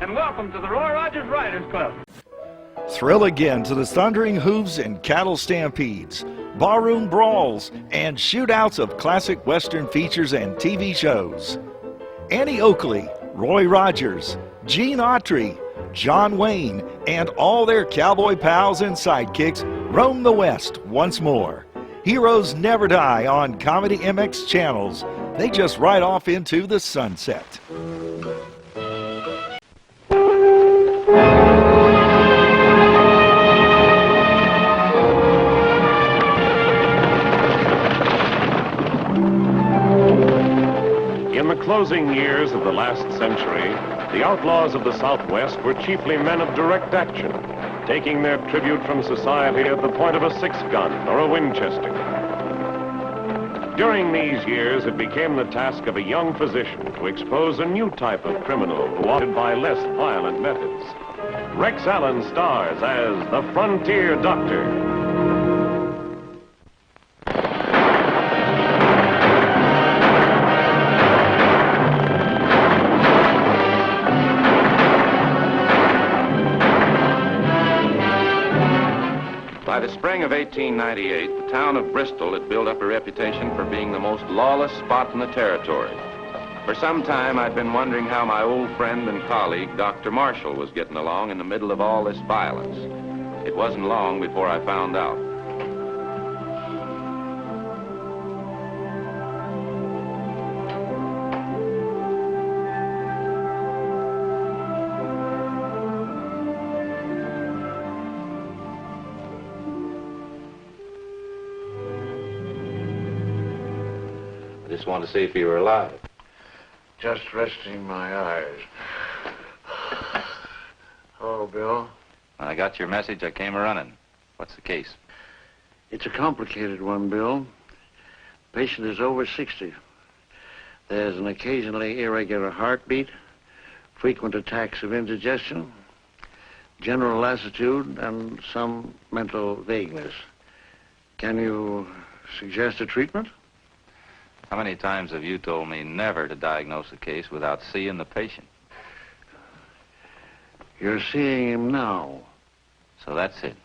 and welcome to the Roy Rogers Riders Club. Thrill again to the thundering hooves and cattle stampedes, barroom brawls, and shootouts of classic Western features and TV shows. Annie Oakley, Roy Rogers, Gene Autry, John Wayne, and all their cowboy pals and sidekicks roam the West once more. Heroes never die on ComedyMX Channels. They just ride off into the sunset. In the closing years of the last century, the outlaws of the Southwest were chiefly men of direct action, taking their tribute from society at the point of a six-gun or a Winchester. During these years, it became the task of a young physician to expose a new type of criminal who opted by less violent methods. Rex Allen stars as the Frontier Doctor. By the spring of 1898, the town of Bristol had built up a reputation for being the most lawless spot in the territory. For some time, I'd been wondering how my old friend and colleague, Dr. Marshall, was getting along in the middle of all this violence. It wasn't long before I found out. I just wanted to see if you were alive. Just resting my eyes. Hello, Bill. When I got your message, I came running. What's the case? It's a complicated one, Bill. The patient is over 60. There's an occasionally irregular heartbeat, frequent attacks of indigestion, general lassitude, and some mental vagueness. Can you suggest a treatment? How many times have you told me never to diagnose a case without seeing the patient? You're seeing him now. So that's it.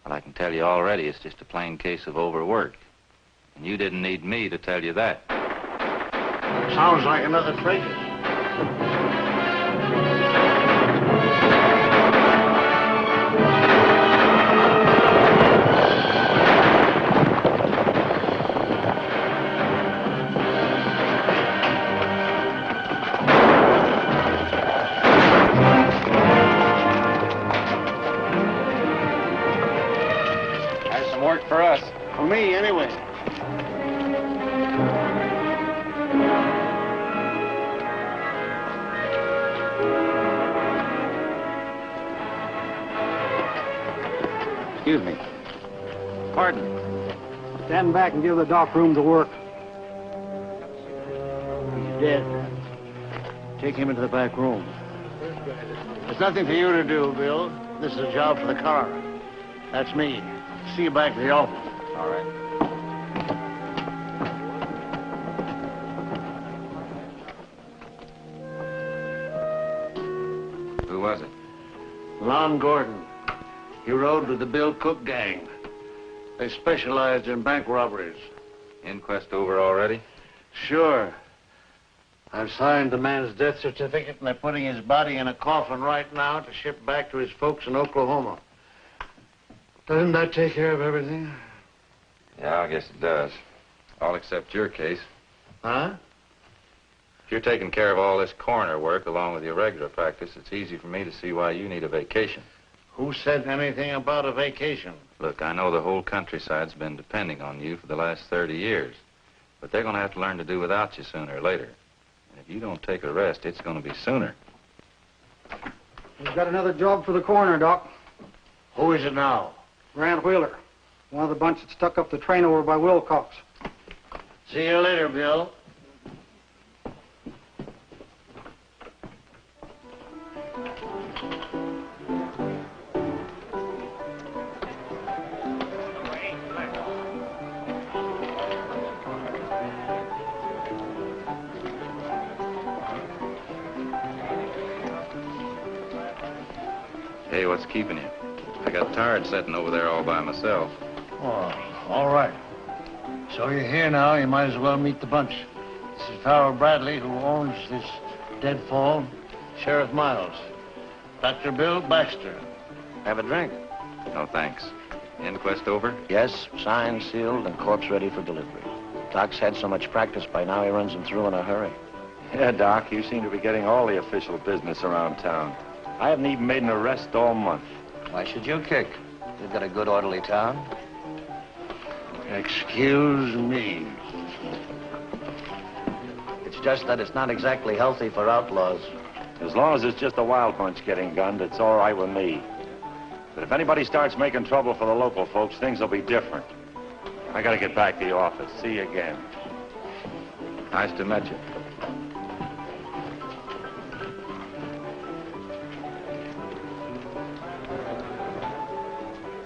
Well, I can tell you already, it's just a plain case of overwork. And you didn't need me to tell you that. Sounds like another fracas. Work for us. For me, anyway. Excuse me. Pardon. Stand back and give the doc room to work. He's dead. Take him into the back room. There's nothing for you to do, Bill. This is a job for the car. That's me. See you back at the office. All right. Who was it? Lon Gordon. He rode with the Bill Cook gang. They specialized in bank robberies. Inquest over already? Sure. I've signed the man's death certificate, and they're putting his body in a coffin right now to ship back to his folks in Oklahoma. Doesn't that take care of everything? Yeah, I guess it does. All except your case. Huh? If you're taking care of all this coroner work along with your regular practice, it's easy for me to see why you need a vacation. Who said anything about a vacation? Look, I know the whole countryside's been depending on you for the last 30 years. But they're going to have to learn to do without you sooner or later. And if you don't take a rest, it's going to be sooner. We've got another job for the coroner, Doc. Who is it now? Grant Wheeler, one of the bunch that stuck up the train over by Wilcox. See you later, Bill. Hey, what's keeping you? I got tired sitting over there all by myself. Oh, all right. So you're here now, you might as well meet the bunch. This is Farrell Bradley, who owns this deadfall. Sheriff Miles. Dr. Bill Baxter. Have a drink? No, thanks. Inquest over? Yes, signed, sealed, and corpse ready for delivery. Doc's had so much practice by now he runs them through in a hurry. Yeah, Doc, you seem to be getting all the official business around town. I haven't even made an arrest all month. Why should you kick? You've got a good orderly town. Excuse me. It's just that it's not exactly healthy for outlaws. As long as it's just a wild bunch getting gunned, it's all right with me. But if anybody starts making trouble for the local folks, things will be different. I gotta get back to the office. See you again. Nice to meet you.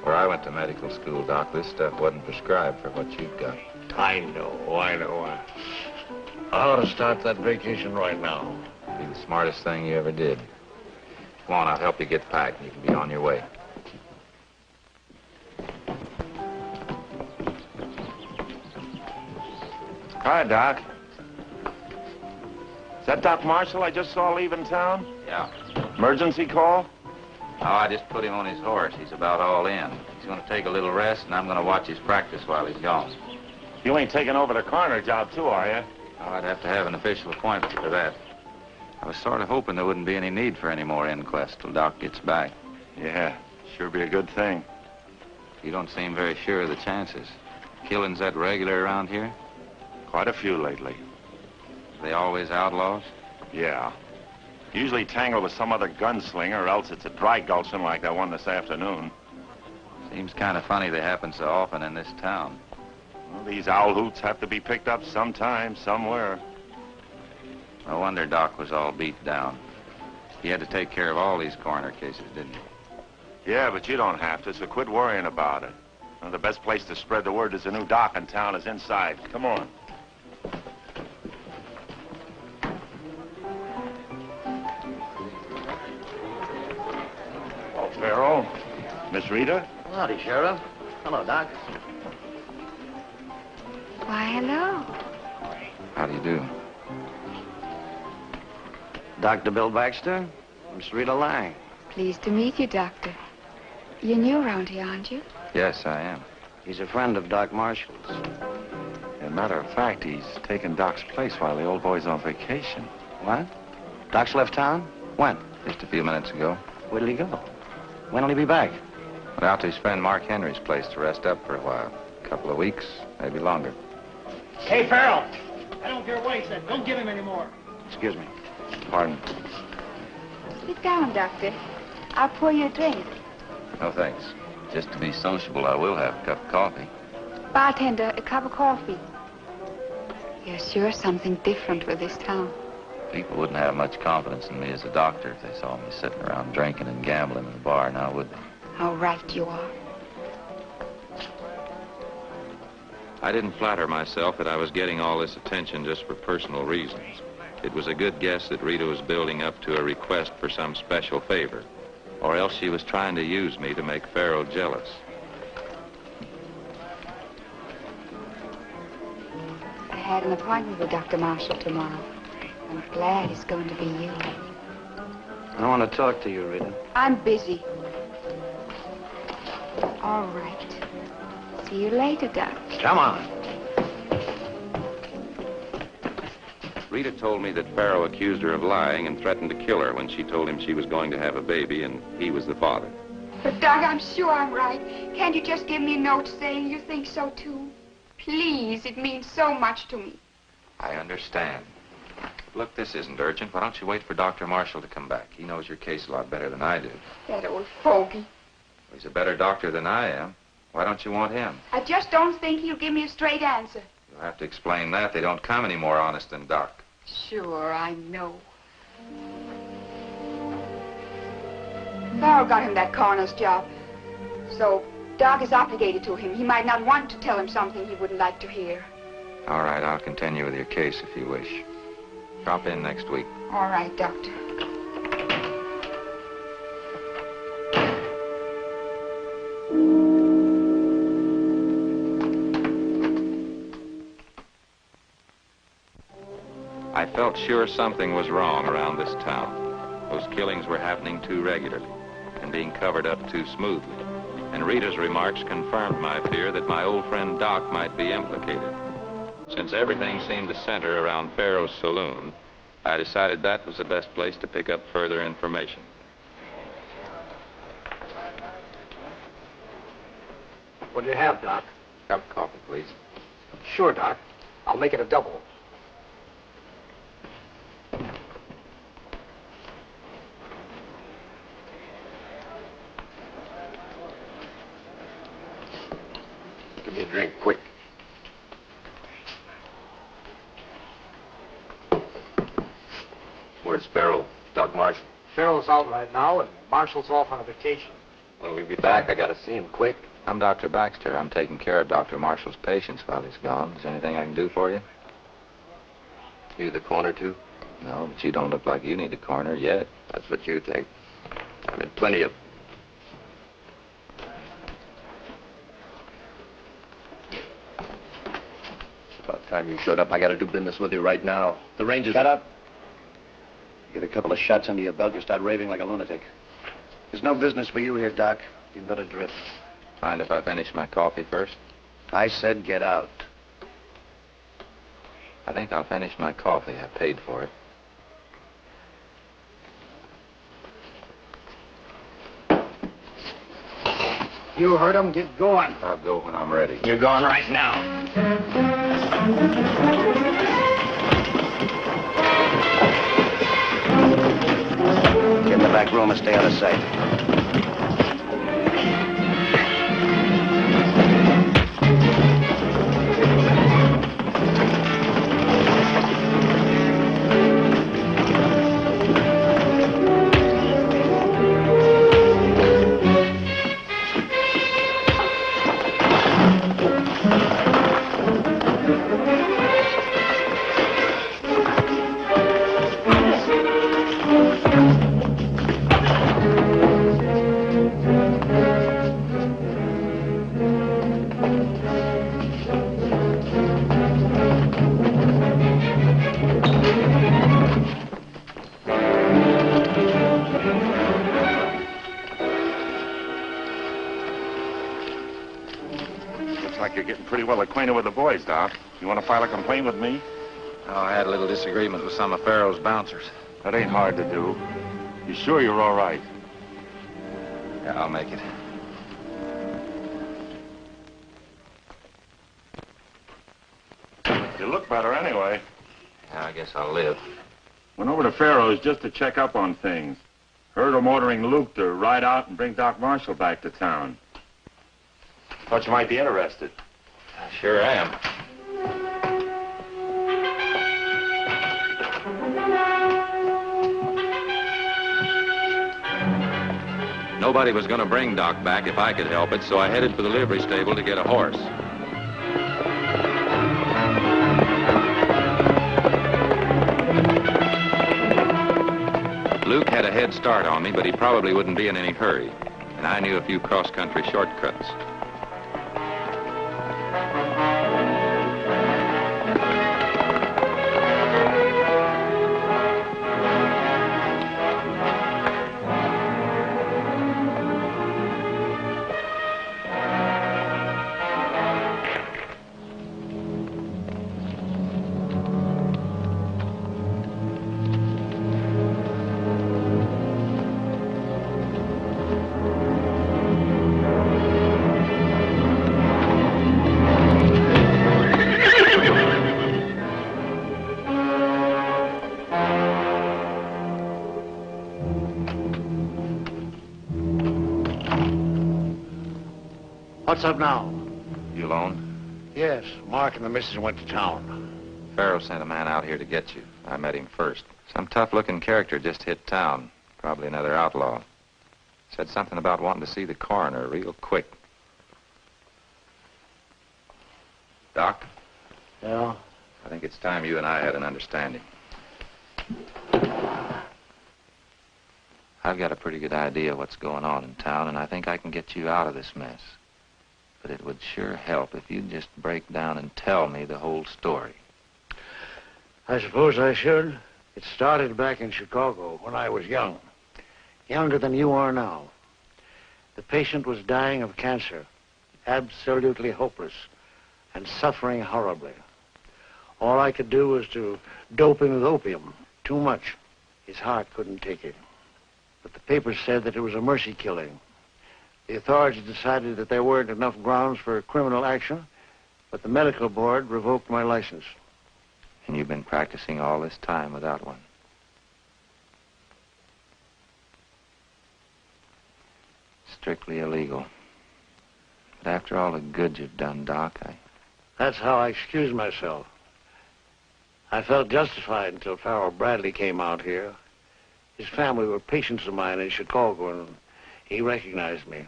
Where I went to medical school, Doc, this stuff wasn't prescribed for what you've got. I know. I ought to start that vacation right now. Be the smartest thing you ever did. Come on, I'll help you get packed. You can be on your way. Hi, Doc. Is that Doc Marshall I just saw leaving town? Yeah. Emergency call? Oh, I just put him on his horse. He's about all in. He's going to take a little rest, and I'm going to watch his practice while he's gone. You ain't taking over the coroner job, too, are you? Oh, I'd have to have an official appointment for that. I was sort of hoping there wouldn't be any need for any more inquests till Doc gets back. Yeah, sure be a good thing. You don't seem very sure of the chances. Killings that regular around here? Quite a few lately. They always outlaws? Yeah. Usually tangled with some other gunslinger, or else it's a dry gulching like that one this afternoon. Seems kind of funny they happen so often in this town. Well, these owl hoots have to be picked up sometime, somewhere. No wonder Doc was all beat down. He had to take care of all these coroner cases, didn't he? Yeah, but you don't have to, so quit worrying about it. Well, the best place to spread the word is a new doc in town is inside. Come on. Oh, Farrell. Miss Rita? Howdy, Sheriff. Hello, Doc. Why, hello. How do you do? Dr. Bill Baxter, Miss Rita Lang. Pleased to meet you, Doctor. You're new around here, aren't you? Yes, I am. He's a friend of Doc Marshall's. As a matter of fact, he's taking Doc's place while the old boy's on vacation. What? Doc's left town? When? Just a few minutes ago. Where'll he go? When'll he be back? Went out to his friend Mark Henry's place to rest up for a while. A couple of weeks, maybe longer. Hey, Farrell. I don't care what he said. Don't give him any more. Excuse me. Pardon? Sit down, Doctor. I'll pour you a drink. No, thanks. Just to be sociable, I will have a cup of coffee. Bartender, a cup of coffee. You're sure something different with this town. People wouldn't have much confidence in me as a doctor if they saw me sitting around drinking and gambling in the bar now, would they? How right you are. I didn't flatter myself that I was getting all this attention just for personal reasons. It was a good guess that Rita was building up to a request for some special favor, or else she was trying to use me to make Farrell jealous. I had an appointment with Dr. Marshall tomorrow. I'm glad it's going to be you. I want to talk to you, Rita. I'm busy. All right. See you later, Doc. Come on. Rita told me that Farrell accused her of lying and threatened to kill her when she told him she was going to have a baby and he was the father. But, Doc, I'm sure I'm right. Can't you just give me a note saying you think so, too? Please, it means so much to me. I understand. Look, this isn't urgent. Why don't you wait for Dr. Marshall to come back? He knows your case a lot better than I do. That old fogey. He's a better doctor than I am. Why don't you want him? I just don't think he'll give me a straight answer. You'll have to explain that. They don't come any more honest than Doc. Sure, I know. Farrell got him that coroner's job. So, Doc is obligated to him. He might not want to tell him something he wouldn't like to hear. All right, I'll continue with your case if you wish. Drop in next week. All right, Doctor. I felt sure something was wrong around this town. Those killings were happening too regularly and being covered up too smoothly. And Rita's remarks confirmed my fear that my old friend Doc might be implicated. Since everything seemed to center around Pharaoh's saloon, I decided that was the best place to pick up further information. What do you have, Doc? Cup of coffee, please. Sure, Doc. I'll make it a double. Give me a drink, quick. Where's Farrell? Doc Marshall. Farrell's out right now, and Marshall's off on a vacation. When will he be back? I gotta see him quick. I'm Dr. Baxter. I'm taking care of Dr. Marshall's patients while he's gone. Is there anything I can do for you? You the coroner, too? No, but you don't look like you need a coroner yet. That's what you think. I'm in plenty of... About time you showed up. I gotta do business with you right now. The Rangers... Shut up. Get a couple of shots under your belt, you start raving like a lunatic. There's no business for you here, Doc. You'd better drift. Mind if I finish my coffee first? I said get out. I think I'll finish my coffee. I paid for it. You heard him. Get going. I'll go when I'm ready. You're going right now. Get in the back room and stay out of sight. With the boys, Doc. You want to file a complaint with me? Oh, I had a little disagreement with some of Farrell's bouncers. That ain't hard to do. You sure you're all right? Yeah, I'll make it. You look better anyway. Yeah, I guess I'll live. Went over to Farrell's just to check up on things. Heard him ordering Luke to ride out and bring Doc Marshall back to town. Thought you might be interested. I sure am. Nobody was going to bring Doc back if I could help it, so I headed for the livery stable to get a horse. Luke had a head start on me, but he probably wouldn't be in any hurry, and I knew a few cross-country shortcuts. What's up now? You alone? Yes, Mark and the missus went to town. Farrell sent a man out here to get you. I met him first. Some tough-looking character just hit town. Probably another outlaw. Said something about wanting to see the coroner real quick. Doc? Yeah? I think it's time you and I had an understanding. I've got a pretty good idea what's going on in town, and I think I can get you out of this mess. But it would sure help if you'd just break down and tell me the whole story. I suppose I should. It started back in Chicago when I was young. Younger than you are now. The patient was dying of cancer. Absolutely hopeless. And suffering horribly. All I could do was to dope him with opium. Too much. His heart couldn't take it. But the papers said that it was a mercy killing. The authorities decided that there weren't enough grounds for criminal action, but the medical board revoked my license. And you've been practicing all this time without one? Strictly illegal. But after all the good you've done, Doc, That's how I excused myself. I felt justified until Farrell Bradley came out here. His family were patients of mine in Chicago, and he recognized me.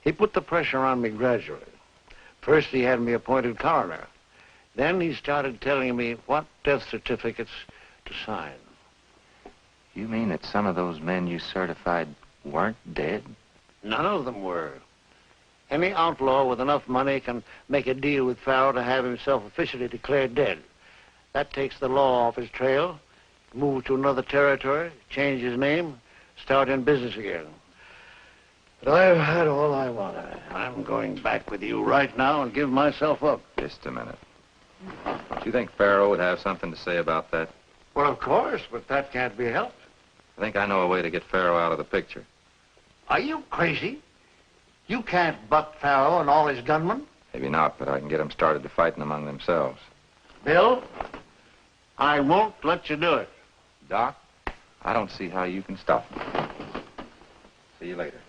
He put the pressure on me gradually. First, he had me appointed coroner. Then he started telling me what death certificates to sign. You mean that some of those men you certified weren't dead? None of them were. Any outlaw with enough money can make a deal with Farrell to have himself officially declared dead. That takes the law off his trail, move to another territory, change his name, start in business again. But I've had all I wanted. I'm going back with you right now and give myself up. Just a minute. Do you think Farrell would have something to say about that? Well, of course, but that can't be helped. I think I know a way to get Farrell out of the picture. Are you crazy? You can't buck Farrell and all his gunmen. Maybe not, but I can get them started to fighting among themselves. Bill, I won't let you do it. Doc, I don't see how you can stop me. See you later.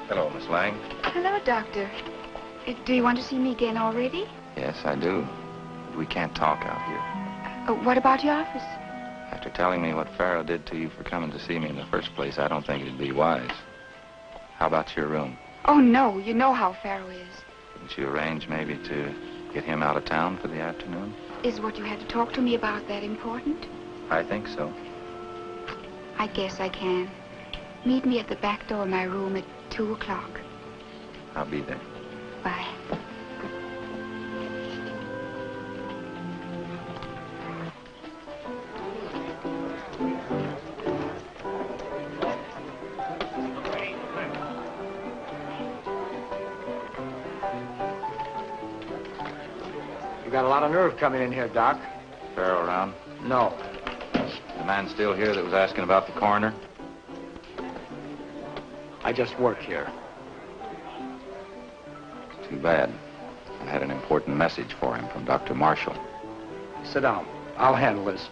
Hello, Miss Lang. Hello, Doctor. Do you want to see me again already? Yes, I do. We can't talk out here. What about your office? After telling me what Farrell did to you for coming to see me in the first place, I don't think it'd be wise. How about your room? Oh, no. You know how Farrell is. Didn't you arrange maybe to get him out of town for the afternoon? Is what you had to talk to me about that important? I think so. I guess I can. Meet me at the back door of my room at 2 o'clock. I'll be there. Bye. You got a lot of nerve coming in here, Doc. Farrell around? No. The man still here that was asking about the coroner? I just work here. Too bad. I had an important message for him from Dr. Marshall. Sit down. I'll handle this.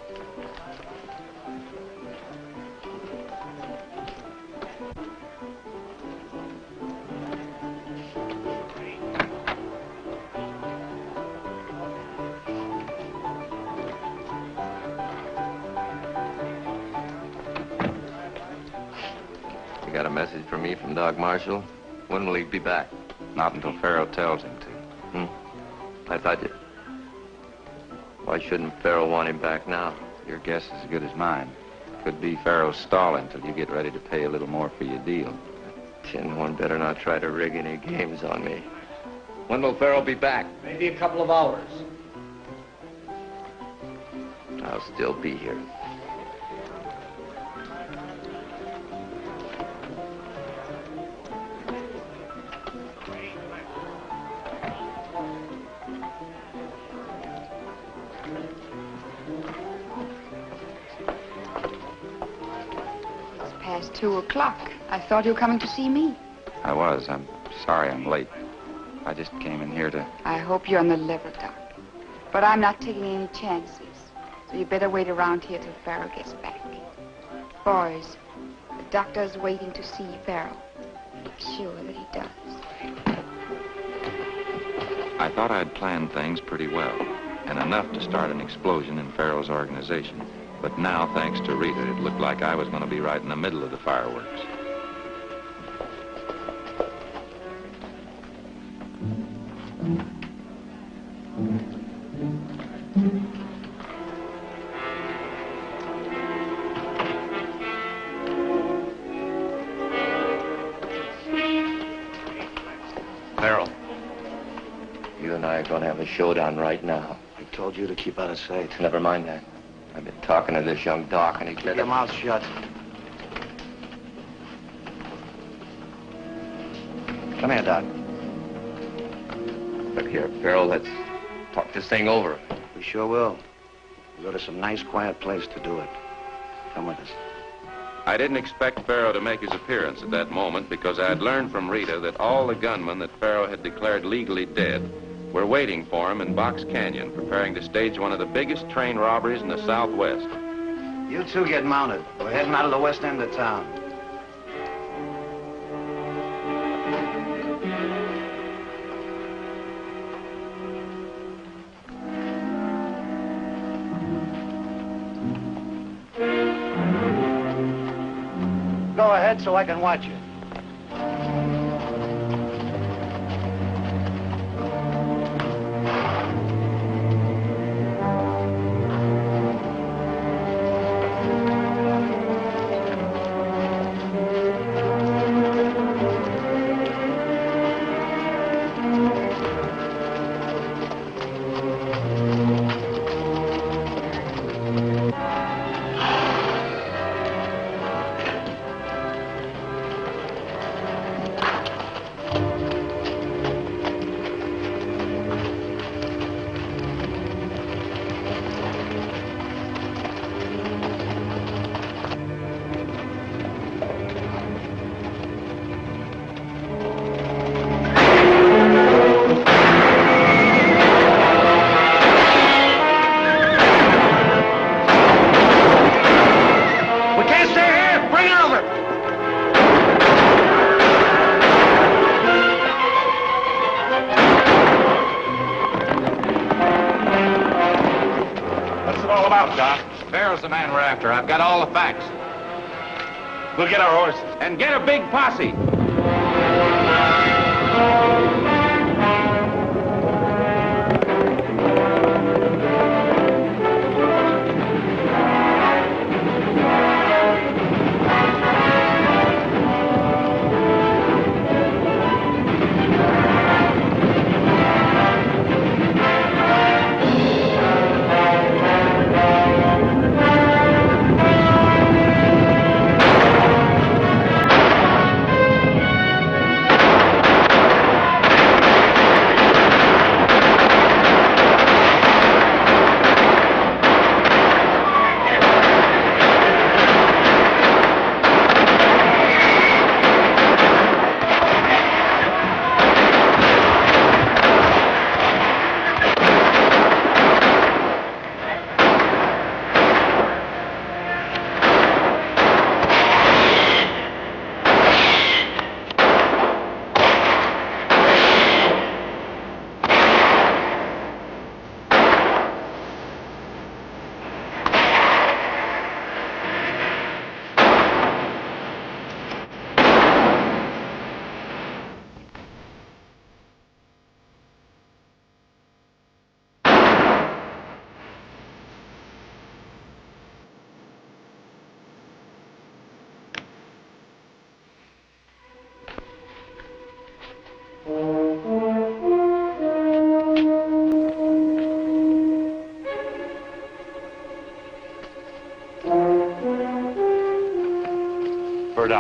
You got a message for me from Doc Marshall? When will he be back? Not until Farrell tells him to. I thought you... Why shouldn't Farrell want him back now? Your guess is as good as mine. Could be Farrell's stalling until you get ready to pay a little more for your deal. Tin one better not try to rig any games on me. When will Farrell be back? Maybe a couple of hours. I'll still be here. Past 2 o'clock. I thought you were coming to see me. I was. I'm sorry I'm late. I just came in here to... I hope you're on the level, Doc. But I'm not taking any chances. So you better wait around here till Farrell gets back. Boys, the doctor's waiting to see Farrell. Make sure that he does. I thought I'd planned things pretty well, and enough to start an explosion in Farrell's organization. But now, thanks to Rita, it looked like I was going to be right in the middle of the fireworks. Farrell, you and I are going to have a showdown right now. I told you to keep out of sight. Never mind that. I've been talking to this young doc, and he's Keep your mouth shut. Come here, Doc. Look here, Farrell, let's talk this thing over. We sure will. We'll go to some nice, quiet place to do it. Come with us. I didn't expect Farrow to make his appearance at that moment because I had learned from Rita that all the gunmen that Farrow had declared legally dead were waiting for him in Box Canyon, preparing to stage one of the biggest train robberies in the Southwest. You two get mounted. We're heading out of the west end of town. Go ahead so I can watch you. Farrow's the man we're after. I've got all the facts. We'll get our horses. And get a big posse.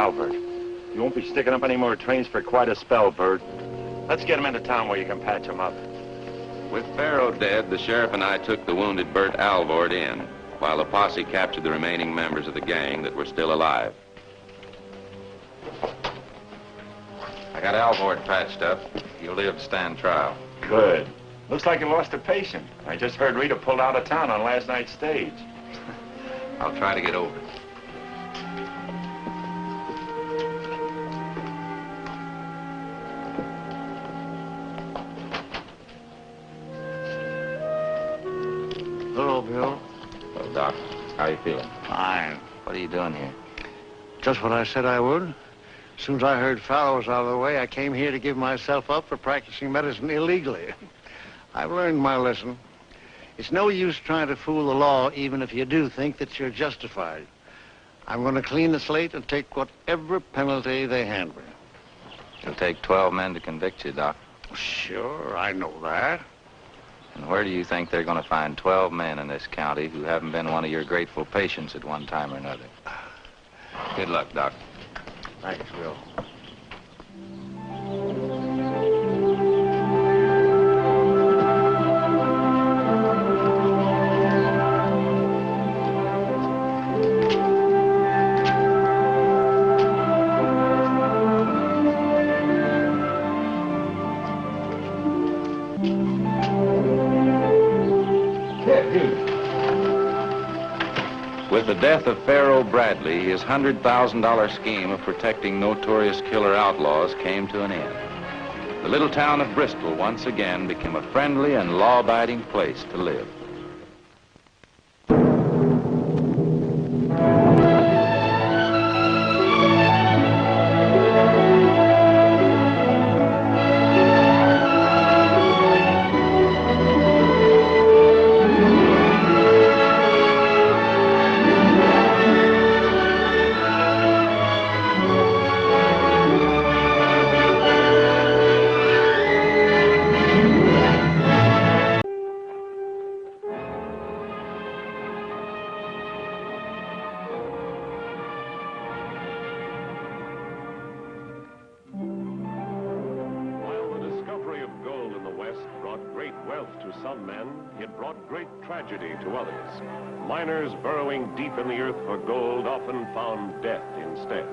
Albert, you won't be sticking up any more trains for quite a spell, Bert. Let's get him into town where you can patch him up. With Farrow dead, the sheriff and I took the wounded Bert Alvord in, while the posse captured the remaining members of the gang that were still alive. I got Alvord patched up. He'll live to stand trial. Good. Looks like you lost a patient. I just heard Rita pulled out of town on last night's stage. I'll try to get over it. Hello, Bill. Well, Doc, how are you feeling? Fine. What are you doing here? Just what I said I would. As soon as I heard Farrow was out of the way, I came here to give myself up for practicing medicine illegally. I've learned my lesson. It's no use trying to fool the law, even if you do think that you're justified. I'm going to clean the slate and take whatever penalty they hand me. It'll take 12 men to convict you, Doc. Sure, I know that. And where do you think they're going to find 12 men in this county who haven't been one of your grateful patients at one time or another? Good luck, Doc. Thanks, Bill. With the death of Pharaoh Bradley, his $100,000 scheme of protecting notorious killer outlaws came to an end. The little town of Bristol once again became a friendly and law-abiding place to live. To others. Miners burrowing deep in the earth for gold often found death instead.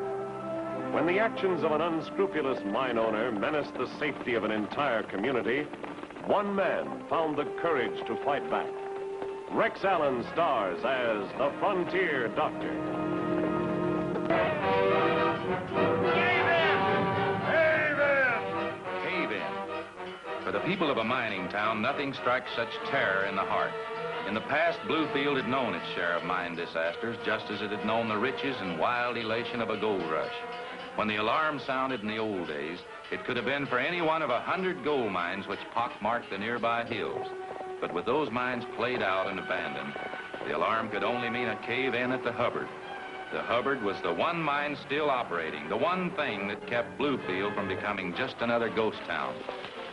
When the actions of an unscrupulous mine owner menaced the safety of an entire community, one man found the courage to fight back. Rex Allen stars as the Frontier Doctor. Cave in. For the people of a mining town, nothing strikes such terror in the heart. In the past, Bluefield had known its share of mine disasters, just as it had known the riches and wild elation of a gold rush. When the alarm sounded in the old days, it could have been for any one of 100 gold mines which pockmarked the nearby hills. But with those mines played out and abandoned, the alarm could only mean a cave-in at the Hubbard. The Hubbard was the one mine still operating, the one thing that kept Bluefield from becoming just another ghost town.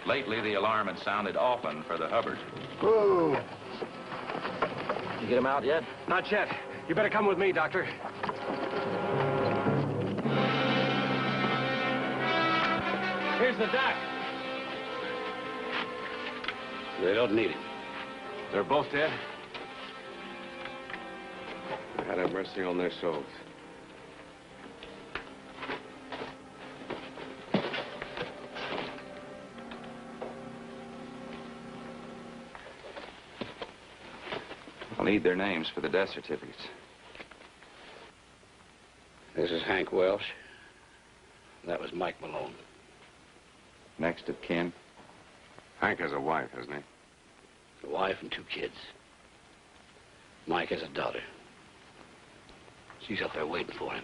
Lately, the alarm had sounded often for the Hubbard. Whoa! You get him out yet? Not yet. You better come with me, Doctor. Here's the doc. They don't need him. They're both dead? God have mercy on their souls. I'll need their names for the death certificates. This is Hank Welsh. That was Mike Malone. Next of kin. Hank has a wife, hasn't he? A wife and 2 kids. Mike has a daughter. She's up there waiting for him.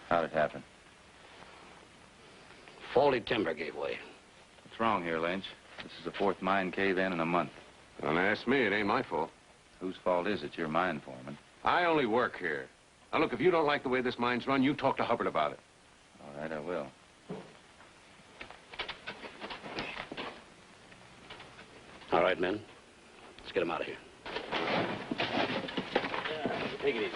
How'd it happen? Faulty timber gave way. What's wrong here, Lynch? This is the 4th mine cave-in in a month. Don't ask me. It ain't my fault. Whose fault is it? You're mine foreman. I only work here. Now, look, if you don't like the way this mine's run, you talk to Hubbard about it. All right, I will. All right, men. Let's get him out of here. Take it easy.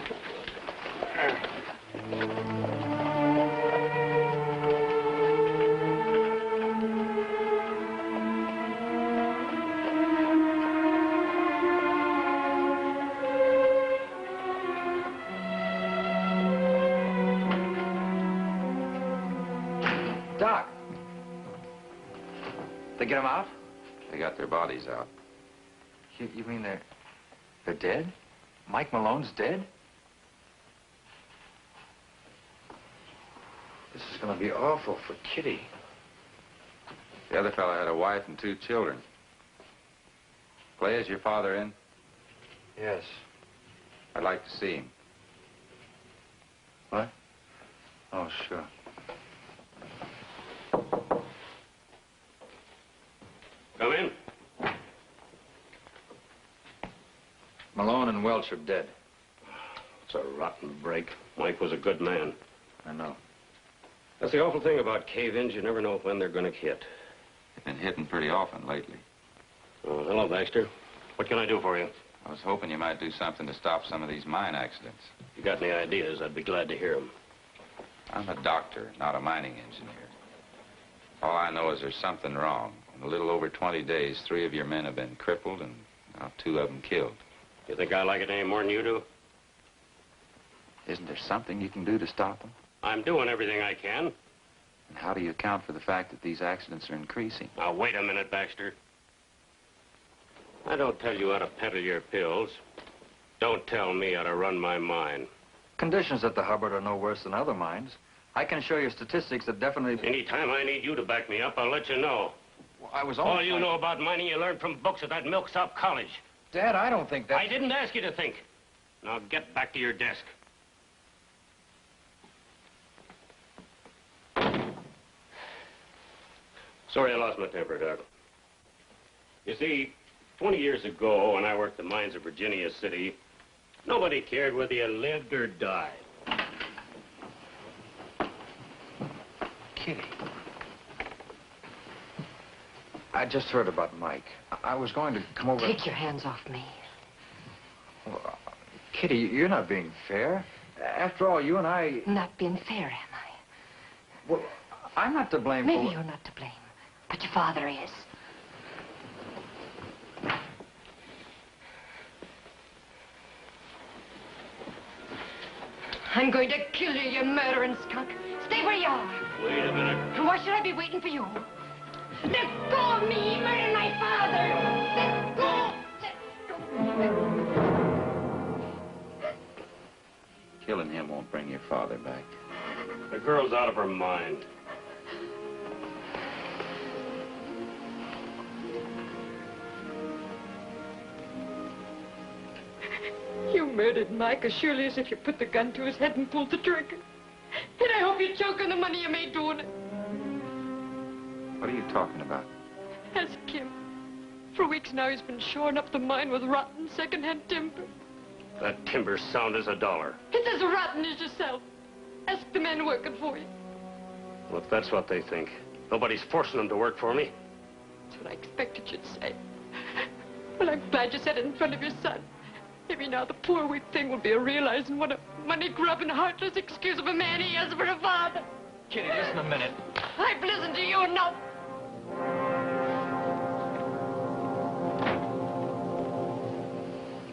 Doc. They get them out? They got their bodies out. You mean they're dead? Mike Malone's dead? This is gonna be awful for Kitty. The other fellow had a wife and 2 children. Clay, is your father in? Yes. I'd like to see him. What? Oh, sure. Come in. Malone and Welch are dead. It's a rotten break. Mike was a good man. I know. That's the awful thing about cave-ins. You never know when they're going to hit. They've been hitting pretty often lately. Oh, hello, Baxter. What can I do for you? I was hoping you might do something to stop some of these mine accidents. If you got any ideas, I'd be glad to hear them. I'm a doctor, not a mining engineer. All I know is there's something wrong. In a little over 20 days, 3 of your men have been crippled and now 2 of them killed. You think I like it any more than you do? Isn't there something you can do to stop them? I'm doing everything I can. And how do you account for the fact that these accidents are increasing? Now, wait a minute, Baxter. I don't tell you how to peddle your pills. Don't tell me how to run my mine. Conditions at the Hubbard are no worse than other mines. I can show you statistics that definitely... Anytime I need you to back me up, I'll let you know. Well, I was All you know about mining, you learned from books at that milksop college. Dad, I don't think that... I didn't ask you to think. Now get back to your desk. Sorry I lost my temper, Doc. You see, 20 years ago, when I worked the mines of Virginia City, nobody cared whether you lived or died. Kitty. I just heard about Mike. I was going to come over... Take your hands off me. Well, Kitty, you're not being fair. After all, you and I... Not being fair, am I? Well, I'm not to blame Maybe for... you're not to blame, but your father is. I'm going to kill you, you murdering skunk. Stay where you are. Wait a minute. Why should I be waiting for you? Let go of me! You murdered my father! Let go! Let go! Killing him won't bring your father back. The girl's out of her mind. You murdered Mike as surely as if you put the gun to his head and pulled the trigger. And I hope you choke on the money you made doing it. What are you talking about? Ask him. For weeks now, he's been shoring up the mine with rotten second-hand timber. That timber's sound as $1. It's as rotten as yourself. Ask the men working for you. Well, if that's what they think, nobody's forcing them to work for me. That's what I expected you'd say. Well, I'm glad you said it in front of your son. Maybe now the poor weak thing will be realizing what a money-grubbing, heartless excuse of a man he is for a father. Kitty, listen a minute. I've listened to you enough.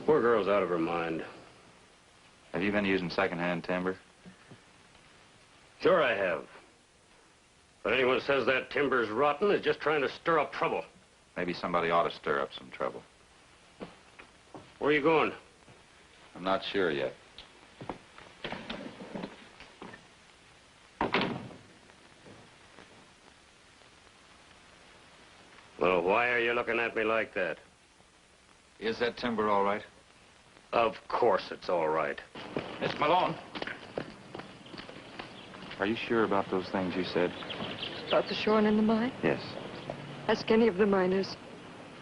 Poor girl's out of her mind. Have you been using second-hand timber? Sure I have. But anyone who says that timber's rotten is just trying to stir up trouble. Maybe somebody ought to stir up some trouble. Where are you going? I'm not sure yet. Well, why are you looking at me like that? Is that timber all right? Of course it's all right. Miss Malone. Are you sure about those things you said? About the shoring in the mine? Yes. Ask any of the miners.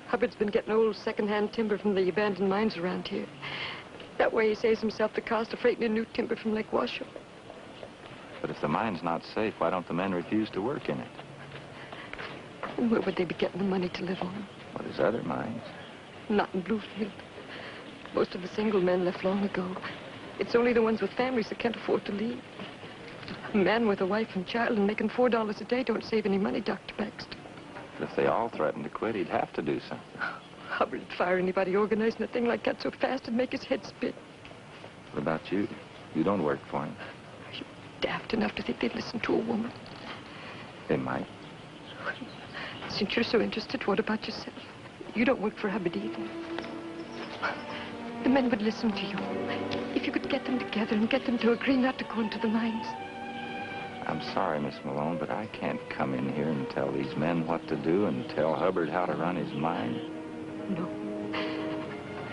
Hubbard's been getting old second-hand timber from the abandoned mines around here. That way he saves himself the cost of freighting in new timber from Lake Washoe. But if the mine's not safe, why don't the men refuse to work in it? And where would they be getting the money to live on? Well, there's other mines. Not in Bluefield. Most of the single men left long ago. It's only the ones with families that can't afford to leave. A man with a wife and child and making $4 a day don't save any money, Dr. Baxter. But if they all threatened to quit, he'd have to do something. Hubbard'd fire anybody organizing a thing like that so fast it'd make his head spin. What about you? You don't work for him. Are you daft enough to think they'd listen to a woman? They might. Since you're so interested, what about yourself? You don't work for Hubbard either. The men would listen to you. If you could get them together and get them to agree not to go into the mines. I'm sorry, Miss Malone, but I can't come in here and tell these men what to do and tell Hubbard how to run his mine. No.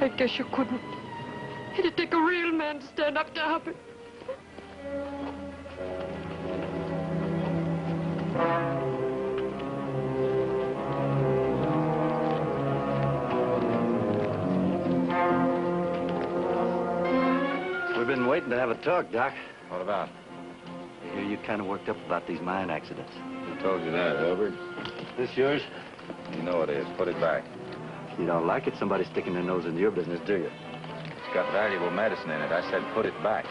I guess you couldn't. It'd take a real man to stand up to Hubbard. We've been waiting to have a talk, Doc. What about? I hear you get kind of worked up about these mine accidents. Who told you that, Hubbard? This yours? You know it is. Put it back. You don't like it, somebody sticking their nose into your business, do you? It's got valuable medicine in it. I said put it back.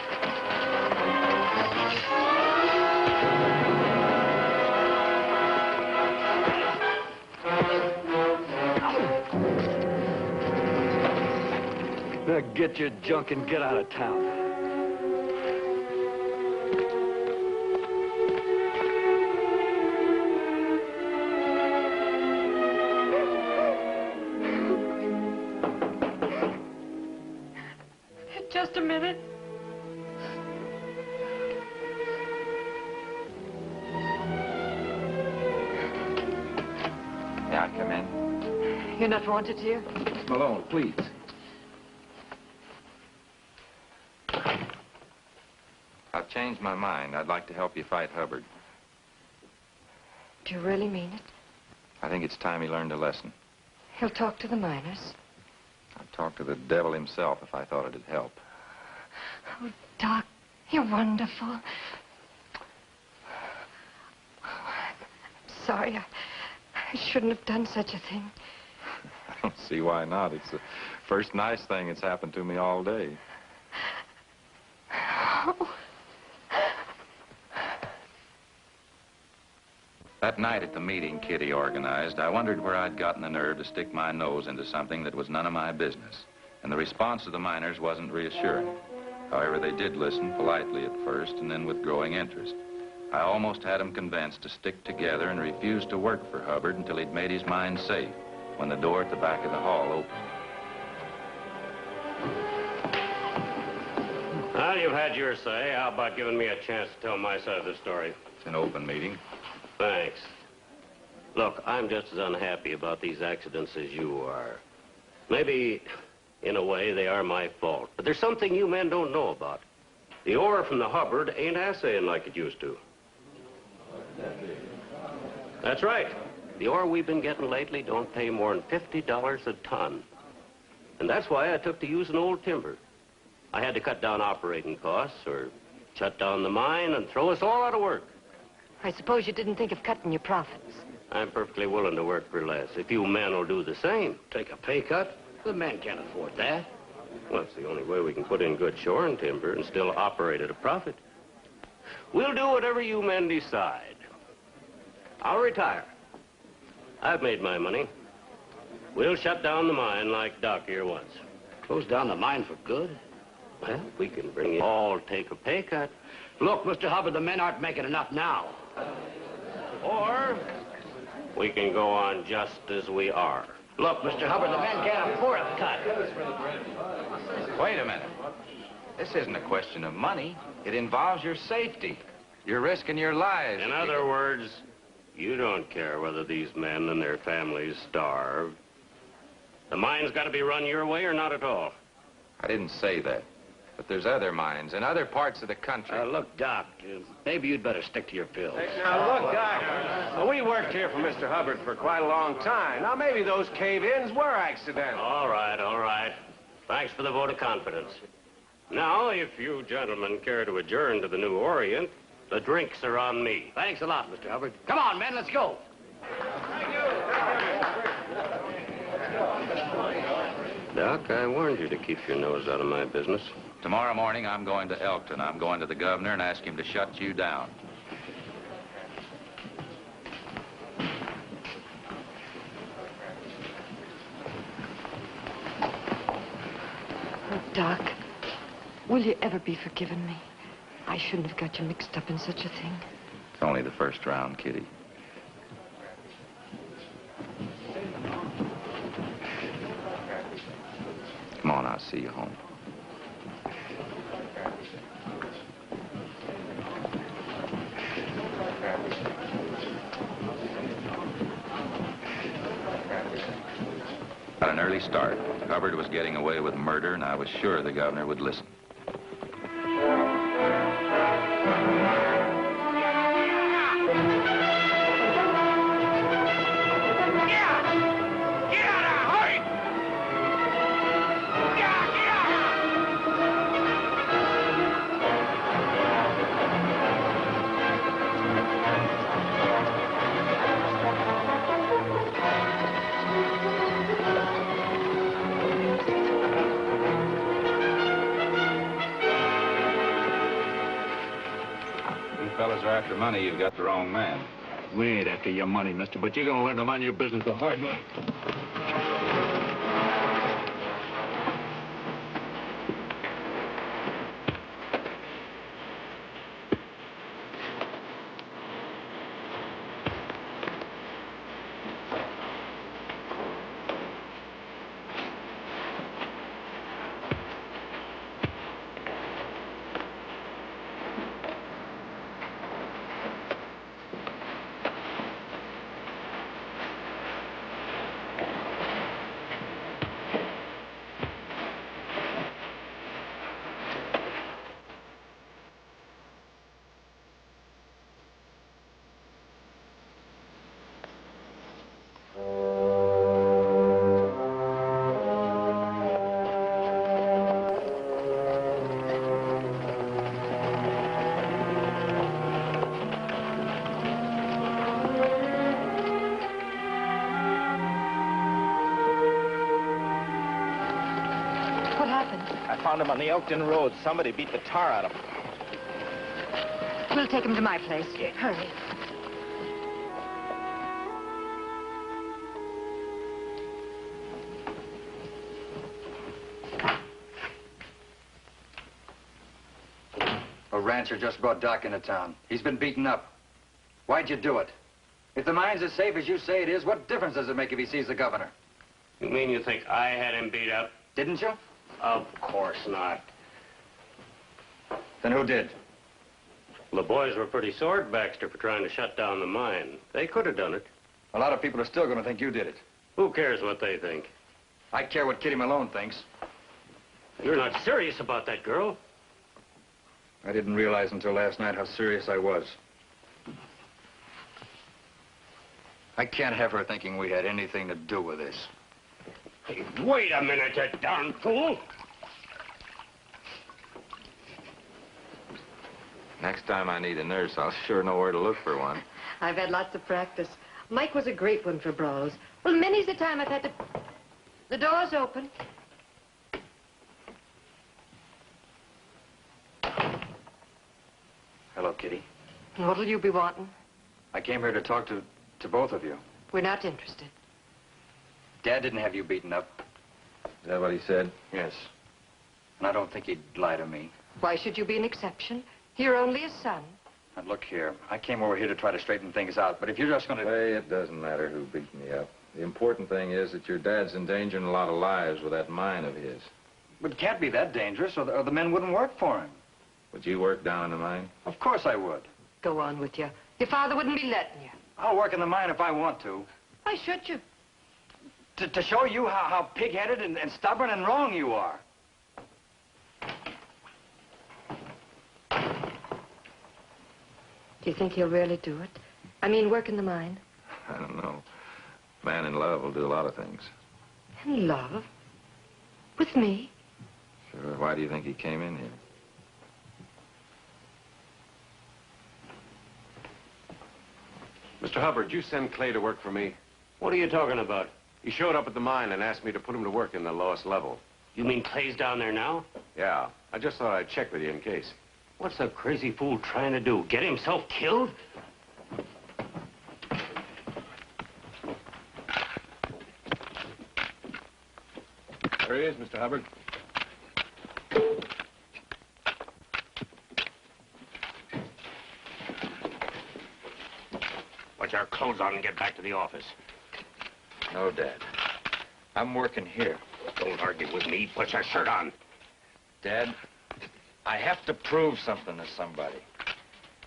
Now get your junk and get out of town. Just a minute. Yeah, I come in. You're not wanted here? Malone, please. I've changed my mind. I'd like to help you fight Hubbard. Do you really mean it? I think it's time he learned a lesson. He'll talk to the miners. I'd talk to the devil himself if I thought it'd help. Oh, Doc, you're wonderful. I'm sorry. I shouldn't have done such a thing. I don't see why not. It's the first nice thing that's happened to me all day. Oh. That night at the meeting Kitty organized, I wondered where I'd gotten the nerve to stick my nose into something that was none of my business. And the response of the miners wasn't reassuring. However, they did listen politely at first and then with growing interest. I almost had them convinced to stick together and refuse to work for Hubbard until he'd made his mind safe when the door at the back of the hall opened. Well, you've had your say. How about giving me a chance to tell my side of the story? It's an open meeting. Thanks. Look, I'm just as unhappy about these accidents as you are. Maybe, in a way, they are my fault. But there's something you men don't know about. The ore from the Hubbard ain't assaying like it used to. That's right. The ore we've been getting lately don't pay more than $50 a ton. And that's why I took to using old timber. I had to cut down operating costs or shut down the mine and throw us all out of work. I suppose you didn't think of cutting your profits. I'm perfectly willing to work for less if you men will do the same. Take a pay cut? The men can't afford that. Well, it's the only way we can put in good shoring timber and still operate at a profit. We'll do whatever you men decide. I'll retire. I've made my money. We'll shut down the mine like Doc here once. Close down the mine for good? Well, we can bring you all take a pay cut. Look, Mr. Hubbard, the men aren't making enough now. Or we can go on just as we are. Look, Mr. Hubbard, the men can't afford a cut. Wait a minute. This isn't a question of money. It involves your safety. You're risking your lives. In other words, you don't care whether these men and their families starve. The mine's got to be run your way or not at all. I didn't say that. But there's other mines in other parts of the country. Look, Doc, maybe you'd better stick to your pills. Now, look, Doc, we worked here for Mr. Hubbard for quite a long time. Now, maybe those cave-ins were accidental. All right, all right. Thanks for the vote of confidence. Now, if you gentlemen care to adjourn to the New Orient, the drinks are on me. Thanks a lot, Mr. Hubbard. Come on, men, let's go. Doc, I warned you to keep your nose out of my business. Tomorrow morning, I'm going to Elkton. I'm going to the governor and ask him to shut you down. Oh, Doc, will you ever be forgiven me? I shouldn't have got you mixed up in such a thing. It's only the first round, Kitty. Come on, I'll see you home. Got an early start. Hubbard was getting away with murder, and I was sure the governor would listen. after money, you've got the wrong man. We ain't after your money, mister, but you're gonna learn to mind your business the hard way. Found him on the Elkton Road. Somebody beat the tar out of him. We'll take him to my place. Hurry. A rancher just brought Doc into town. He's been beaten up. Why'd you do it? If the mine's as safe as you say it is, what difference does it make if he sees the governor? You mean you think I had him beat up? Didn't you? Of course not. Then who did? The boys were pretty sore at Baxter for trying to shut down the mine. They could have done it. A lot of people are still going to think you did it. Who cares what they think? I care what Kitty Malone thinks. You're not serious about that girl. I didn't realize until last night how serious I was. I can't have her thinking we had anything to do with this. Hey, wait a minute, you darn fool! Next time I need a nurse, I'll sure know where to look for one. I've had lots of practice. Mike was a great one for brawls. Well, many's the time I've had to... The door's open. Hello, Kitty. What'll you be wanting? I came here to talk to both of you. We're not interested. Dad didn't have you beaten up. Is that what he said? Yes. And I don't think he'd lie to me. Why should you be an exception? You're only a son. Now, look here. I came over here to try to straighten things out, but if you're just going to... Hey, it doesn't matter who beat me up. The important thing is that your dad's endangering a lot of lives with that mine of his. But it can't be that dangerous, or the men wouldn't work for him. Would you work down in the mine? Of course I would. Go on with you. Your father wouldn't be letting you. I'll work in the mine if I want to. Why should you? To show you how pig-headed and stubborn and wrong you are. Do you think he'll really do it? I mean, work in the mine? I don't know. Man in love will do a lot of things. In love? With me? Sure. Why do you think he came in here? Mr. Hubbard, you send Clay to work for me? What are you talking about? He showed up at the mine and asked me to put him to work in the lowest level. You mean Clay's down there now? Yeah. I just thought I'd check with you in case. What's the crazy fool trying to do? Get himself killed? There he is, Mr. Hubbard. Put your clothes on and get back to the office. No, Dad. I'm working here. Don't argue with me. Put your shirt on. Dad, I have to prove something to somebody.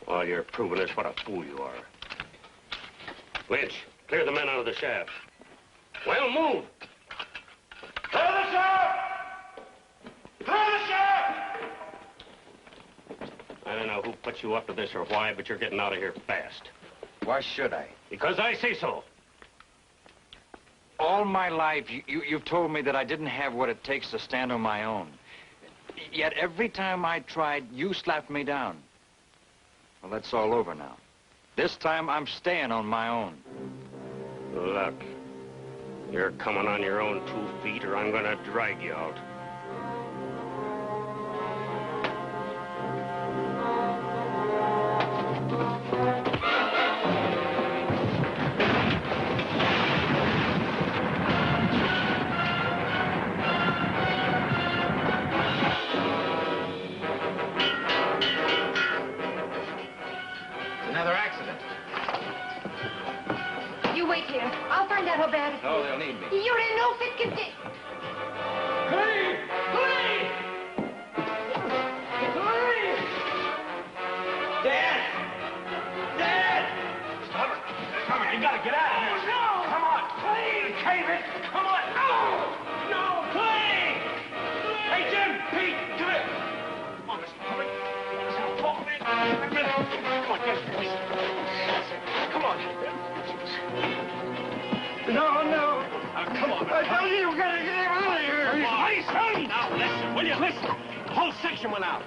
Well, you're proving us what a fool you are. Lynch, clear the men out of the shaft. Well, move! Clear the shaft! Clear the shaft! I don't know who put you up to this or why, but you're getting out of here fast. Why should I? Because I say so. All my life, you've told me that I didn't have what it takes to stand on my own. Yet every time I tried, you slapped me down. Well, that's all over now. This time, I'm staying on my own. Look, you're coming on your own 2 feet, or I'm gonna drag you out. that how bad it No, they'll need me. You're in no fit condition. Clay! Clay! Clay! Dad! Dad! Stop it. Come on, you gotta get out of here. No! Come on, Clay! Cave it! Come on! Oh! No, Clay! Hey, Jim! Pete! Come here! Come on, Mr. Hubbard. Come on, get it. Come on. No, no. Come on. I told you you were going to get out of here. Listen. Now, listen. Will you listen? The whole section went out.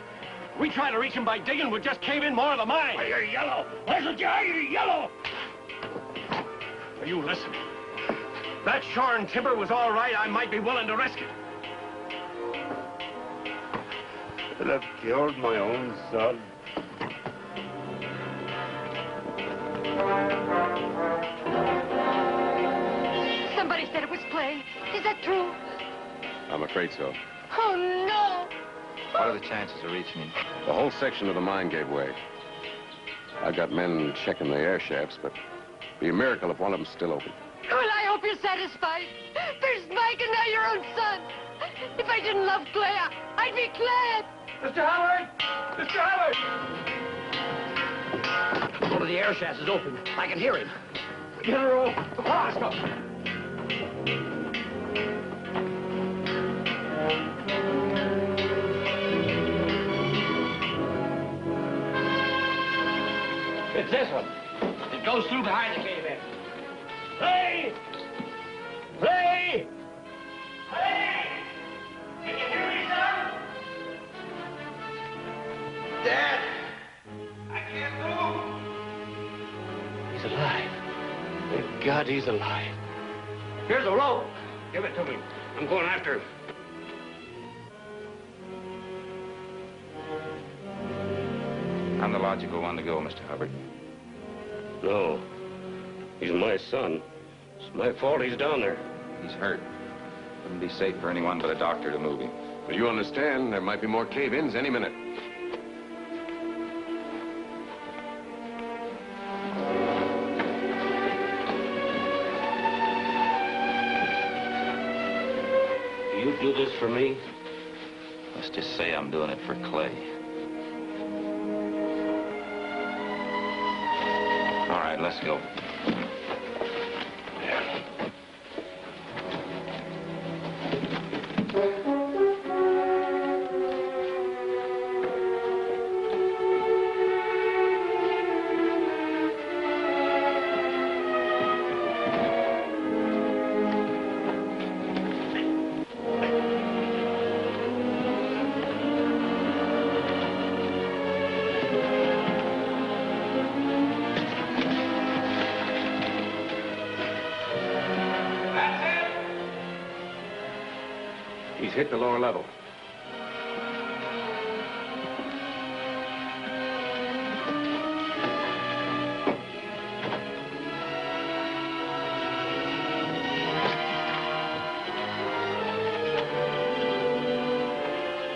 We tried to reach him by digging. We'll just cave in more of the mine. You're yellow. Listen, you're yellow. Now, you listen. That shore and timber was all right. I might be willing to risk it. But I've killed my own son. Somebody said it was Clay. Is that true? I'm afraid so. Oh, no. What are the chances of reaching him? The whole section of the mine gave way. I've got men checking the air shafts, but it'd be a miracle if one of them's still open. Well, I hope you're satisfied. There's Mike and now your own son. If I didn't love Clay, I'd be glad. Mr. Howard! Mr. Howard! One of the air shafts is open. I can hear him. Get her off. Come on, let's go. It's this one. It goes through behind the cave-in. Hey! Hey! Hey! Can you hear me, son? Dad! I can't move! He's alive. Thank God he's alive. Here's a rope. Give it to me. I'm going after him. I'm the logical one to go, Mr. Hubbard. No. He's my son. It's my fault he's down there. He's hurt. Wouldn't be safe for anyone but a doctor to move him. But you understand, there might be more cave-ins any minute. You do this for me? Let's just say I'm doing it for Clay. All right, let's go. Hit the lower level.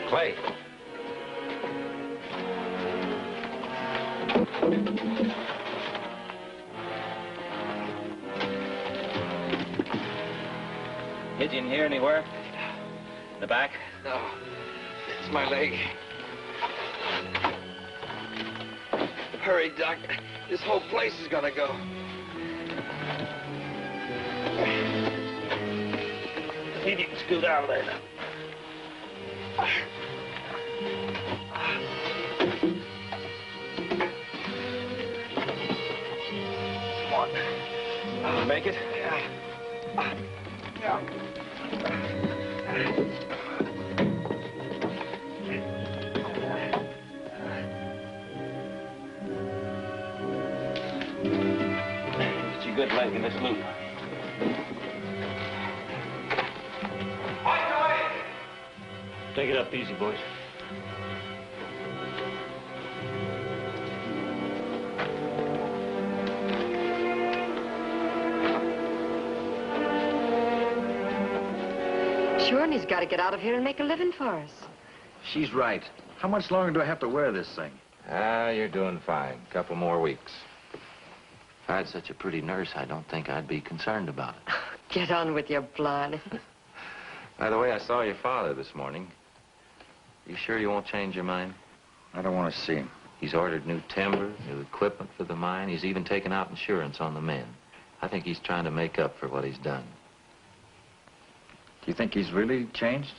Clay. Hit you in here anywhere? In the back? No. It's my leg. Hurry, Doc. This whole place is gonna go. If you can scoot out of there now. Come on. Make it? Yeah. Get your good leg in this loop. Take it up easy, boys. Sure, and he's got to get out of here and make a living for us. She's right. How much longer do I have to wear this thing? Ah, you're doing fine. Couple more weeks. If I had such a pretty nurse, I don't think I'd be concerned about it. Get on with your planning. By the way, I saw your father this morning. You sure you won't change your mind? I don't want to see him. He's ordered new timber, new equipment for the mine. He's even taken out insurance on the men. I think he's trying to make up for what he's done. Do you think he's really changed?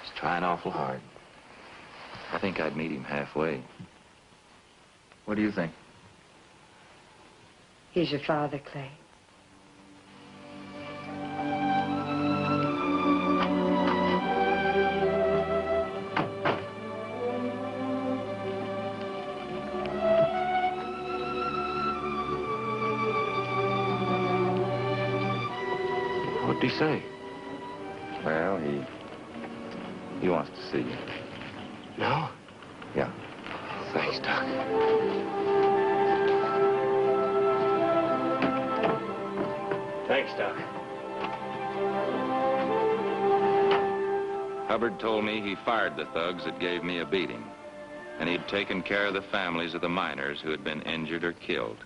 He's trying awful hard. I think I'd meet him halfway. What do you think? He's your father, Clay. What'd he say? Well, he wants to see you. No? Yeah. Thanks, Doc. Thanks, Doc. Hubbard told me he fired the thugs that gave me a beating, and he'd taken care of the families of the miners who had been injured or killed.